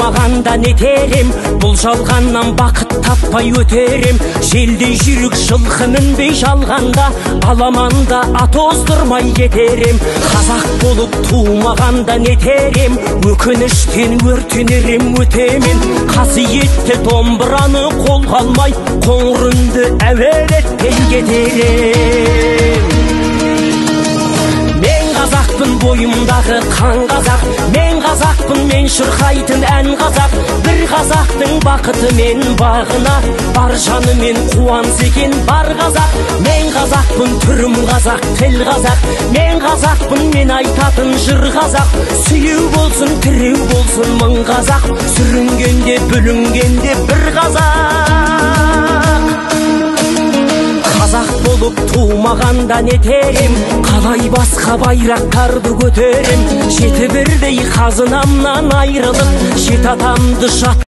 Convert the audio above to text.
туылмағанда нетерем, бұл жалғаннан бақыт таппай өтерем. Желдей жүрік жылқы мінбей жалғанда, аламанда ат оздырмай кетерем. Қазақ болып туылмағанда нетерем, өкініштен өртенерем өтемен. Қасиетті домбыраны қолға алмай, қоңыр үнді әуелетпен кетерем. Мен қазақпын, бойымдағы қан қазақ, мен қазақпын, мен шырқайтын ән қазақ. Бір қазақтың бақыты мен бағына, бар жанымен қуанса екен бар қазақ. Мен қазақпын, түрім қазақ, тіл қазақ, мен қазақпын, мен айтатын жыр қазақ. Сүйеу болсын, тіреу болсын мың қазақ, сүрінгенде бүлінгенде бір қазақ. Қазақ болып туылмағанда нетерем, қалай басқа байрақтарды көтерем. Жеті бірдей қазынамнан айрылып, жеті атамды жат